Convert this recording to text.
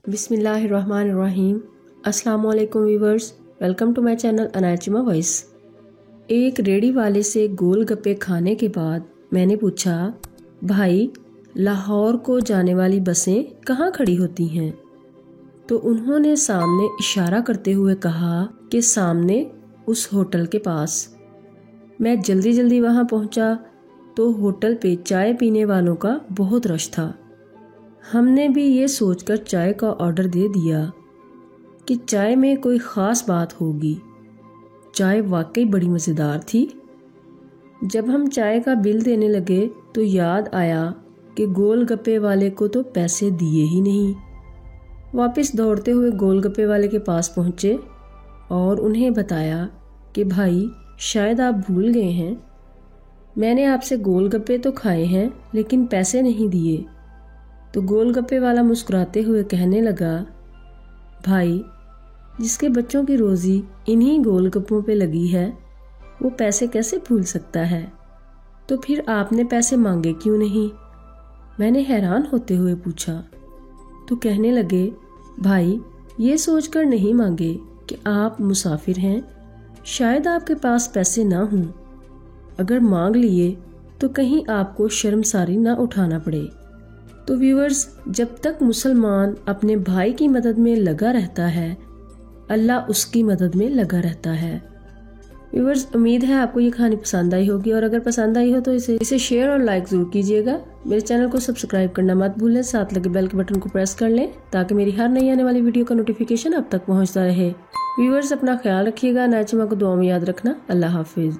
बिस्मिल्लाहिर्रहमानिर्रहीम। अस्सलाम वालेकुम viewers, welcome to my channel अनाचिमा वॉइस। एक रेडी वाले से गोलगप्पे खाने के बाद मैंने पूछा, भाई लाहौर को जाने वाली बसें कहाँ खड़ी होती हैं? तो उन्होंने सामने इशारा करते हुए कहा कि सामने उस होटल के पास। मैं जल्दी जल्दी वहाँ पहुँचा तो होटल पे चाय पीने वालों का बहुत रश था। हमने भी ये सोचकर चाय का ऑर्डर दे दिया कि चाय में कोई ख़ास बात होगी। चाय वाकई बड़ी मज़ेदार थी। जब हम चाय का बिल देने लगे तो याद आया कि गोलगप्पे वाले को तो पैसे दिए ही नहीं। वापस दौड़ते हुए गोलगप्पे वाले के पास पहुँचे और उन्हें बताया कि भाई शायद आप भूल गए हैं, मैंने आपसे गोलगप्पे तो खाए हैं लेकिन पैसे नहीं दिए। तो गोलगप्पे वाला मुस्कुराते हुए कहने लगा, भाई जिसके बच्चों की रोज़ी इन्हीं गोलगप्पों पे लगी है वो पैसे कैसे भूल सकता है? तो फिर आपने पैसे मांगे क्यों नहीं? मैंने हैरान होते हुए पूछा। तो कहने लगे, भाई ये सोचकर नहीं मांगे कि आप मुसाफिर हैं, शायद आपके पास पैसे ना हों। अगर मांग लिए तो कहीं आपको शर्मसारी ना उठाना पड़े। तो व्यूअर्स, जब तक मुसलमान अपने भाई की मदद में लगा रहता है, अल्लाह उसकी मदद में लगा रहता है। व्यूअर्स, उम्मीद है आपको ये कहानी पसंद आई होगी और अगर पसंद आई हो तो इसे शेयर और लाइक ज़रूर कीजिएगा। मेरे चैनल को सब्सक्राइब करना मत भूलें, साथ लगे बेल के बटन को प्रेस कर लें ताकि मेरी हर नई आने वाली वीडियो का नोटिफिकेशन आप तक पहुँचता रहे। व्यूअर्स, अपना ख्याल रखिएगा। अनाचिमा को दुआ में याद रखना। अल्लाह हाफिज़।